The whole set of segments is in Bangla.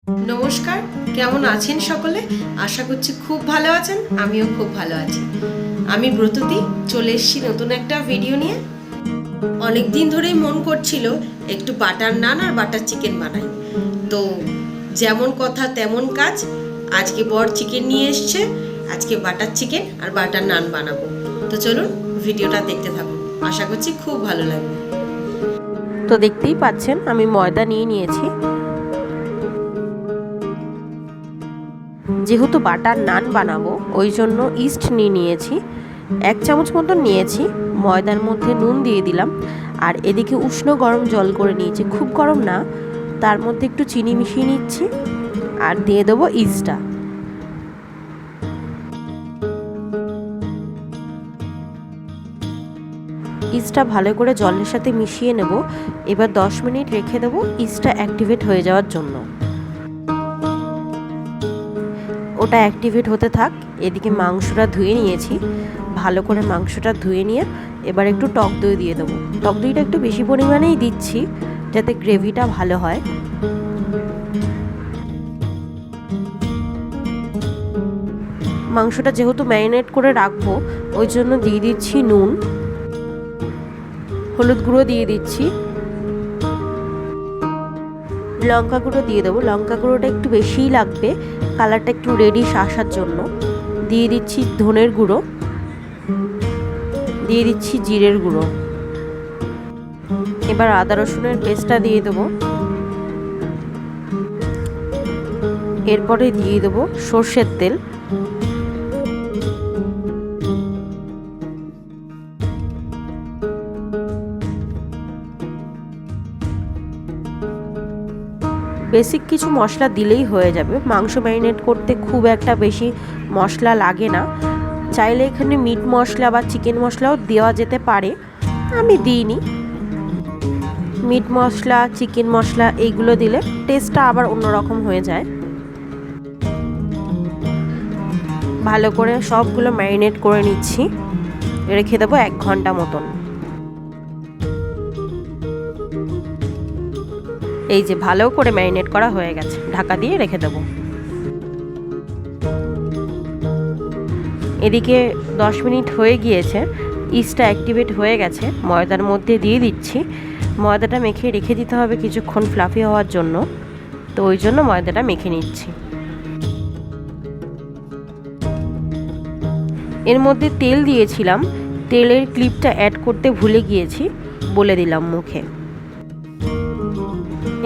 নমস্কার, কেমন আছেন সকলে? আশা করছি খুব ভালো আছেন। আমিও খুব ভালো আছি। আমি ব্রততী চলে এসেছি নতুন একটা ভিডিও নিয়ে। অনেক দিন ধরেই মন করছিল একটু বাটার নান আর বাটার চিকেন বানাই। তো যেমন কথা তেমন কাজ, আজকে বর চিকেন নিয়ে এসছে। আজকে বাটার চিকেন আর বাটার নান বানাবো। তো চলুন ভিডিওটা দেখতে থাকুন, আশা করছি খুব ভালো লাগবে। তো দেখতেই পাচ্ছেন আমি ময়দা নিয়ে নিয়েছি। যেহেতু বাটার নান বানাবো ওই জন্য ইস্ট নিয়ে নিয়েছি, 1 চামচ মতন নিয়েছি। ময়দার মধ্যে নুন দিয়ে দিলাম, আর এদিকে উষ্ণ গরম জল করে নিয়েছি, খুব গরম না, তার মধ্যে একটু চিনি মিশিয়ে নিচ্ছি আর দিয়ে দেবো ইস্টটা। ইস্টটা ভালো করে জলের সাথে মিশিয়ে নেব। এবার 10 মিনিট রেখে দেবো ইস্টটা অ্যাক্টিভেট হয়ে যাওয়ার জন্য। ওটা অ্যাক্টিভেট হতে থাক। এদিকে মাংসটা ধুয়ে নিয়েছি, ভালো করে মাংসটা ধুয়ে নিয়ে এবার একটু টক দই দিয়ে দেবো। টক দইটা একটু বেশি পরিমাণেই দিচ্ছি যাতে গ্রেভিটা ভালো হয়। মাংসটা যেহেতু ম্যারিনেট করে রাখবো ওই জন্য দিয়ে দিচ্ছি নুন, হলুদ গুঁড়ো দিয়ে দিচ্ছি, লঙ্কা গুঁড়ো দিয়ে দেবো। লঙ্কা গুঁড়োটা একটু বেশিই লাগবে, কালারটা একটু রেডিশ আসার জন্য। দিয়ে দিচ্ছি ধনের গুঁড়ো, দিয়ে দিচ্ছি জিরের গুঁড়ো। এবার আদা রসুনের পেস্টটা দিয়ে দেবো। এরপরে দিয়ে দেবো সর্ষের তেল। বেসিক কিছু মশলা দিলেই হয়ে যাবে। মাংস ম্যারিনেট করতে খুব একটা বেশি মশলা লাগে না। চাইলে এখানে মিট মশলা বা চিকেন মশলাও দেওয়া যেতে পারে, আমি দিইনি। মিট মশলা, চিকেন মশলা এইগুলো দিলে টেস্টটা আবার অন্যরকম হয়ে যায়। ভালো করে সবগুলো ম্যারিনেট করে নিচ্ছি, রেখে দেবো 1 ঘন্টা মতন। এই যে ভালো করে ম্যারিনেট করা হয়ে গেছে, ঢাকা দিয়ে রেখে দেবো। এদিকে 10 মিনিট হয়ে গিয়েছে, ইস্টটা অ্যাক্টিভেট হয়ে গেছে। ময়দার মধ্যে দিয়ে দিচ্ছি। ময়দাটা মেখে রেখে দিতে হবে কিছুক্ষণ ফ্লাফি হওয়ার জন্য, তো ওই জন্য ময়দাটা মেখে নিচ্ছি। এর মধ্যে তেল দিয়েছিলাম, তেলের ক্লিপটা অ্যাড করতে ভুলে গিয়েছি, বলে দিলাম মুখে।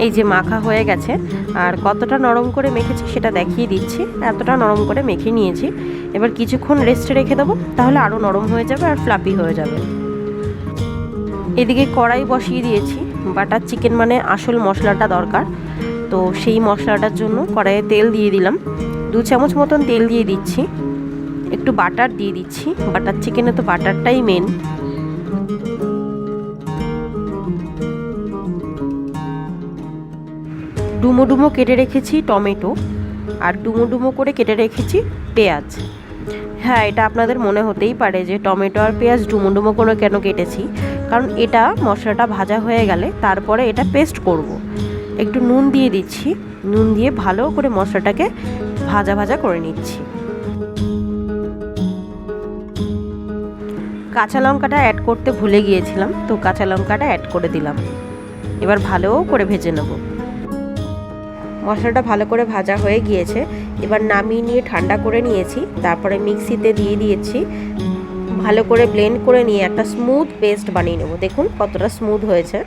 এই যে মাখা হয়ে গেছে, আর কতটা নরম করে মেখেছি সেটা দেখিয়ে দিচ্ছি। এতটা নরম করে মেখে নিয়েছি। এবার কিছুক্ষণ রেস্টে রেখে দেবো, তাহলে আরও নরম হয়ে যাবে আর ফ্লাফি হয়ে যাবে। এদিকে কড়াই বসিয়ে দিয়েছি। বাটার চিকেন মানে আসল মশলাটা দরকার, তো সেই মশলাটার জন্য কড়াইয়ে তেল দিয়ে দিলাম। 2 চামচ মতন তেল দিয়ে দিচ্ছি, একটু বাটার দিয়ে দিচ্ছি। বাটার চিকেনে তো বাটারটাই মেন। ডুমো ডুমো কেটে রেখেছি টমেটো, আর ডুমো ডুমো করে কেটে রেখেছি পেঁয়াজ। হ্যাঁ, এটা আপনাদের মনে হতেই পারে যে টমেটো আর পেঁয়াজ ডুমো ডুমো করে কেন কেটেছি, কারণ এটা মশলাটা ভাজা হয়ে গেলে তারপরে এটা পেস্ট করব। একটু নুন দিয়ে দিচ্ছি, নুন দিয়ে ভালো করে মশলাটাকে ভাজা ভাজা করে নিচ্ছি। কাঁচা লঙ্কাটা অ্যাড করতে ভুলে গিয়েছিলাম, তো কাঁচা লঙ্কাটা অ্যাড করে দিলাম। এবার ভালো করে ভেজে নেব। মশলাটা ভালো করে ভাজা হয়ে গিয়েছে, এবার নামিয়ে নিয়ে ঠান্ডা করে নিয়েছি। তারপরে মিক্সিতে দিয়ে দিয়েছি, ভালো করে ব্লেন্ড করে নিয়ে একটা স্মুথ পেস্ট বানিয়ে নেব। দেখুন কতটা স্মুথ হয়েছে।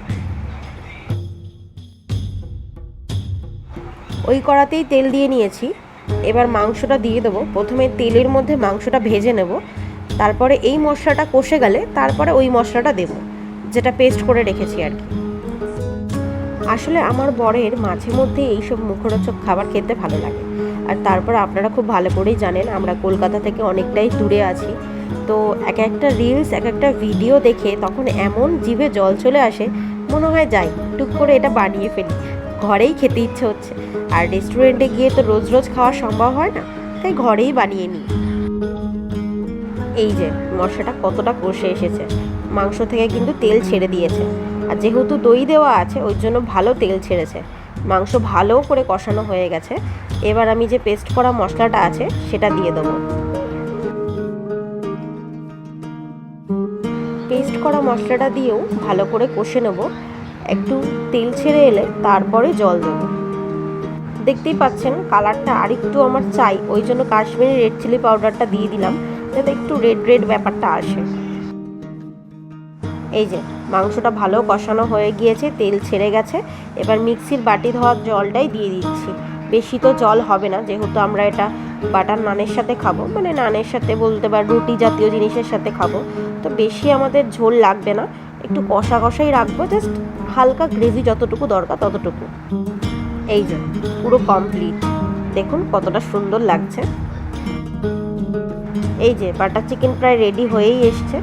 ওই কড়াতেই তেল দিয়ে নিয়েছি, এবার মাংসটা দিয়ে দেবো। প্রথমে তেলের মধ্যে মাংসটা ভেজে নেব, তারপরে এই মশলাটা কষে গেলে তারপরে ওই মশলাটা দেব, যেটা পেস্ট করে রেখেছি আর কি। আসলে আমার বরের মাঝে মধ্যে এইসব মুখরোচক খাবার খেতে ভালো লাগে। আর তারপর আপনারা খুব ভালো করেই জানেন আমরা কলকাতা থেকে অনেকটাই দূরে আছি, তো এক একটা রিলস, এক একটা ভিডিও দেখে তখন এমন জিভে জল চলে আসে, মনে হয় যাই টুক করে এটা বানিয়ে ফেলি, ঘরেই খেতে ইচ্ছে হচ্ছে। আর রেস্টুরেন্টে গিয়ে তো রোজ রোজ খাওয়া সম্ভব হয় না, তাই ঘরেই বানিয়ে নিই। এই যে মশলাটা কতটা কষে এসেছে, মাংস থেকে কিন্তু তেল ছেড়ে দিয়েছে, আর যেহেতু দই দেওয়া আছে ওই জন্য ভালো তেল ছেড়েছে। মাংস ভালো করে কষানো হয়ে গেছে। এবার আমি যে পেস্ট করা মশলাটা আছে সেটা দিয়ে দেবো। পেস্ট করা মশলাটা দিয়েও ভালো করে কষে নেব। একটু তেল ছেড়ে এলে তারপরে জল দেবো। দেখতেই পাচ্ছেন কালারটা আরেকটু আমার চাই, ওই জন্য কাশ্মীরি রেড চিলি পাউডারটা দিয়ে দিলাম, যাতে একটু রেড রেড ব্যাপারটা আসে। এই যে মাংসটা ভালো কষানো হয়ে গিয়েছে, তেল ছেড়ে গেছে। এবার মিক্সির বাটি ধোয়ার জলটাই দিয়ে দিচ্ছি। বেশি তো জল হবে না, যেহেতু আমরা এটা বাটার নানের সাথে খাবো, মানে নানের সাথে বলতে পার রুটি জাতীয় জিনিসের সাথে খাবো, তো বেশি আমাদের ঝোল লাগবে না, একটু কষা কষাই রাখবো, জাস্ট হালকা গ্রেভি যতটুকু দরকার ততটুকু। এই যে পুরো কমপ্লিট, দেখুন কতটা সুন্দর লাগছে। এই যে বাটার চিকেন প্রায় রেডি হয়েই এসছে,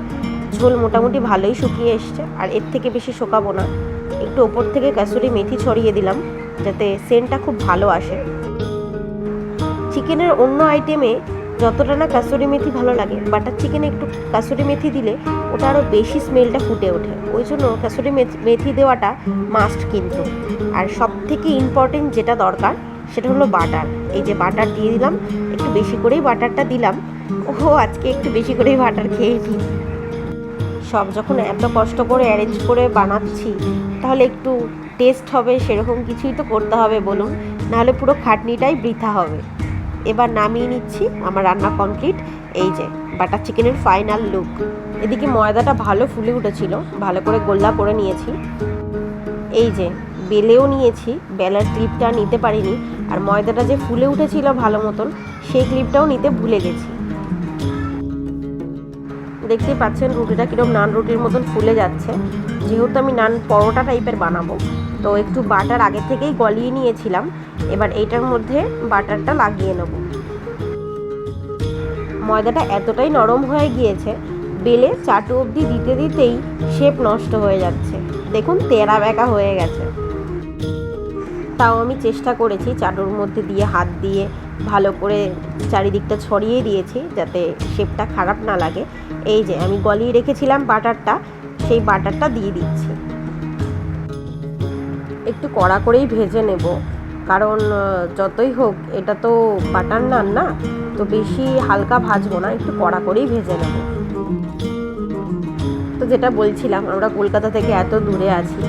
ঝোল মোটামুটি ভালোই শুকিয়ে এসছে। আর এর থেকে বেশি শোকাবো না, একটু ওপর থেকে কাসুরি মেথি ছড়িয়ে দিলাম যাতে সেন্টটা খুব ভালো আসে। চিকেনের অন্য আইটেমে যতটা না কাসুরি মেথি ভালো লাগে, বাটার চিকেনে একটু কাসুরি মেথি দিলে ওটা আরও বেশি স্মেলটা ফুটে ওঠে, ওই জন্য কাসুরি মেথি দেওয়াটা মাস্ট কিন্তু। আর সব থেকে ইম্পর্টেন্ট যেটা দরকার সেটা হলো বাটার। এই যে বাটার দিয়ে দিলাম, একটু বেশি করেই বাটারটা দিলাম। আজকে একটু বেশি করেই বাটার খেয়ে নিই। সব যখন এত কষ্ট করে অ্যারেঞ্জ করে বানাচ্ছি, তাহলে একটু টেস্ট হবে সেরকম কিছুই তো করতে হবে বলুন, নাহলে পুরো খাটনিটাই বৃথা হবে। এবার নামিয়ে নিচ্ছি, আমার রান্না কমপ্লিট। এই যে বাটার চিকেনের ফাইনাল লুক। এদিকে ময়দাটা ভালো ফুলে উঠেছিল, ভালো করে গোল্লা করে নিয়েছি। এই যে বেলেও নিয়েছি, বেলার ক্লিপটা নিতে পারিনি, আর ময়দাটা যে ফুলে উঠেছিল ভালো মতন সেই ক্লিপটাও নিতে ভুলে গেছি। দেখতেই পাচ্ছেন রুটিটা কীরকম নান রুটির মতন ফুলে যাচ্ছে। যেহেতু আমি নান পরোটা টাইপের বানাবো, তো একটু বাটার আগে থেকেই গলিয়ে নিয়েছিলাম। এবার এইটার মধ্যে বাটারটা লাগিয়ে নেব। ময়দাটা এতটাই নরম হয়ে গিয়েছে, বেলে চাটু অবধি দিতে দিতেই শেপ নষ্ট হয়ে যাচ্ছে। দেখুন তেরা বেঁকা হয়ে গেছে। তাও আমি চেষ্টা করেছি চাটুর মধ্যে দিয়ে হাত দিয়ে ভালো করে চারিদিকটা ছড়িয়ে দিয়েছি যাতে শেপটা খারাপ না লাগে। এই যে আমি গলিয়ে রেখেছিলাম বাটারটা, সেই বাটারটা দিয়ে দিচ্ছি। একটু কড়া করেই ভেজে নেব, কারণ যতই হোক এটা তো বাটার নান না, তো বেশি হালকা ভাজবো না, একটু কড়া করেই ভেজে নেব। তো যেটা বলছিলাম, আমরা কলকাতা থেকে এত দূরে আছি,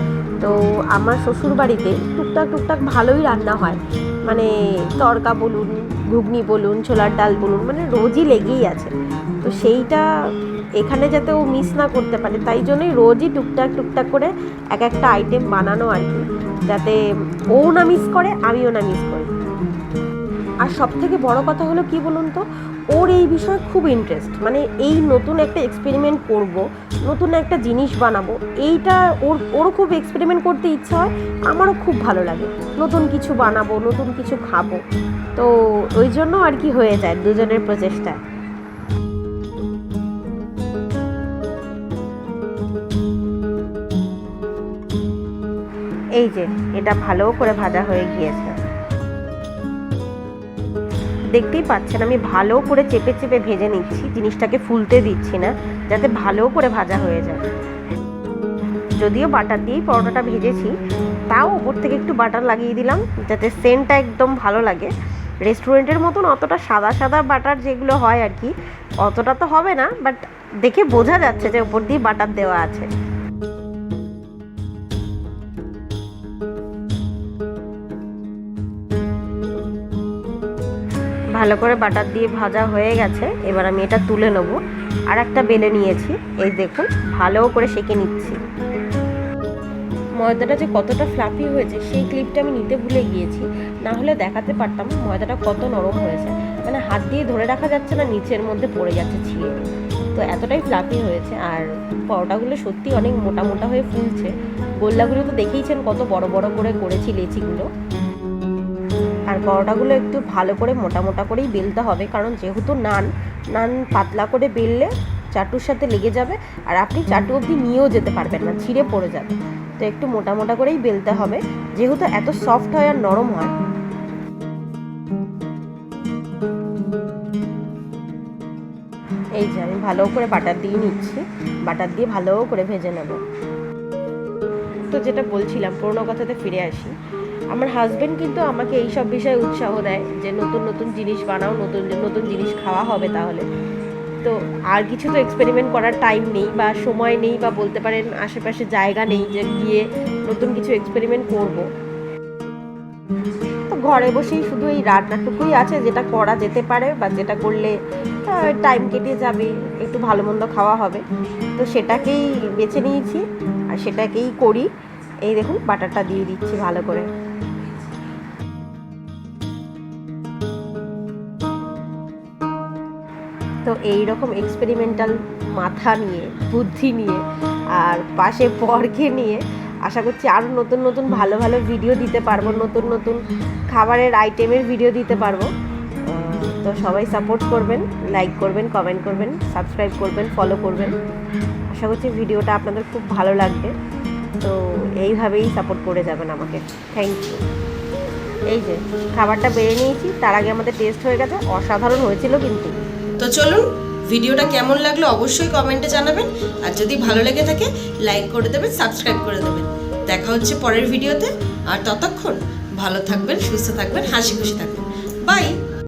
তো আমার শ্বশুর বাড়িতে টুকটাক টুকটাক ভালোই রান্না হয়, মানে তড়কা বলুন, ঘুগনি বলুন, ছোলার ডাল বলুন, মানে রোজই লেগেই আছে। তো সেইটা এখানে যাতে ও মিস না করতে পারে, তাই জন্যই রোজই টুকটাক টুকটাক করে এক একটা আইটেম বানানো আর কি, যাতে ও না মিস করে আমিও না মিস করি। আর সব থেকে বড় কথা হলো কি বলুন তো, ওর এই বিষয়ে খুব ইন্টারেস্ট, মানে এই নতুন একটা এক্সপেরিমেন্ট করব, নতুন একটা জিনিস বানাবো, এইটা ওরও খুব এক্সপেরিমেন্ট করতে ইচ্ছা হয়, আমারও খুব ভালো লাগে নতুন কিছু বানাবো, নতুন কিছু খাবো। তো ওই জন্য আর কি হয়ে যায় দুজনের প্রচেষ্টা। এই যে এটা ভালো করে ভাজা হয়ে গিয়েছে, দেখতেই পাচ্ছেন আমি ভালো করে চেপে চেপে ভেজে নিচ্ছি, জিনিসটাকে ফুলতে দিচ্ছি না, যাতে ভালো করে ভাজা হয়ে যায়। যদিও বাটার দিয়েই পরোটাটা ভেজেছি, তাও ওপর থেকে একটু বাটার লাগিয়ে দিলাম যাতে সেন্টটা একদম ভালো লাগে। রেস্টুরেন্টের মতন অতটা সাদা সাদা বাটার যেগুলো হয় আর কি, অতটা তো হবে না, বাট দেখে বোঝা যাচ্ছে যে ওপর দিয়ে বাটার দেওয়া আছে। ভালো করে বাটার দিয়ে ভাজা হয়ে গেছে, এবার আমি এটা তুলে নেব। আর একটা বেলে নিয়েছি, এই দেখুন ভালো করে সেঁকে নিচ্ছি। ময়দাটা যে কতটা ফ্লাফি হয়েছে সেই ক্লিপটা আমি নিতে ভুলে গিয়েছি, না হলে দেখাতে পারতাম ময়দাটা কত নরম হয়েছে, মানে হাত দিয়ে ধরে রাখা যাচ্ছে না, নিচের মধ্যে পড়ে যাচ্ছে ছিঁড়ে। তো এতটাই ফ্লাফি হয়েছে, আর পরোটাগুলো সত্যি অনেক মোটা মোটা হয়ে ফুলছে। গোল্লাগুলো তো দেখেইছেন কত বড় বড় করে করেছি লেচিগুলো। আর পরোটাগুলো একটু ভালো করে মোটা মোটা করেই বেলতে হবে, কারণ যেহেতু নান পাতলা করে বেললে চাটুর সাথে লেগে যাবে, আর আপনি চাটু অবধি নিয়েও যেতে পারবেন না, ছিঁড়ে পড়ে যাবে। তো একটু মোটা মোটা করেই বেলতে হবে, যেহেতু এত সফট হয় আর নরম হয়। এই যে আমি ভালো করে বাটার দিয়ে নিচ্ছি, বাটার দিয়ে ভালো করে ভেজে নেব। তো যেটা বলছিলাম, পুরোনো কথাতে ফিরে আসি। আমার হাজবেন্ড কিন্তু আমাকে এইসব বিষয়ে উৎসাহ দেয় যে নতুন নতুন জিনিস বানাও, নতুন নতুন জিনিস খাওয়া হবে তাহলে। তো আর কিছু তো এক্সপেরিমেন্ট করার টাইম নেই বা সময় নেই, বা বলতে পারেন আশেপাশে জায়গা নেই যে গিয়ে নতুন কিছু এক্সপেরিমেন্ট করব। তো ঘরে বসেই শুধু এই রান্নাটুকুই আছে যেটা করা যেতে পারে, বা যেটা করলে টাইম কেটে যাবে, একটু ভালো মন্দ খাওয়া হবে। তো সেটাকেই বেছে নিয়েছি আর সেটাকেই করি। এই দেখুন বাটারটা দিয়ে দিচ্ছি ভালো করে। তো এই রকম এক্সপেরিমেন্টাল মাথা নিয়ে, বুদ্ধি নিয়ে আর পাশে পরকে নিয়ে আশা করছি আরও নতুন নতুন ভালো ভালো ভিডিও দিতে পারবো, নতুন নতুন খাবারের আইটেমের ভিডিও দিতে পারবো। তো সবাই সাপোর্ট করবেন, লাইক করবেন, কমেন্ট করবেন, সাবস্ক্রাইব করবেন, ফলো করবেন। আশা করছি ভিডিওটা আপনাদের খুব ভালো লাগবে। তো এইভাবেই সাপোর্ট করে যাবেন আমাকে। Thank you. এই যে খাবারটা বেড়ে নিয়েছি, তার আগে আমাদের টেস্ট হয়ে গেছে, অসাধারণ হয়েছিল কিন্তু। তো চলুন, ভিডিওটা কেমন লাগলো অবশ্যই কমেন্টে জানাবেন, আর যদি ভালো লেগে থাকে লাইক করে দেবেন, সাবস্ক্রাইব করে দেবেন। দেখা হচ্ছে পরের ভিডিওতে, আর ততক্ষণ ভালো থাকবেন, সুস্থ থাকবেন, হাসি খুশি থাকবেন। বাই।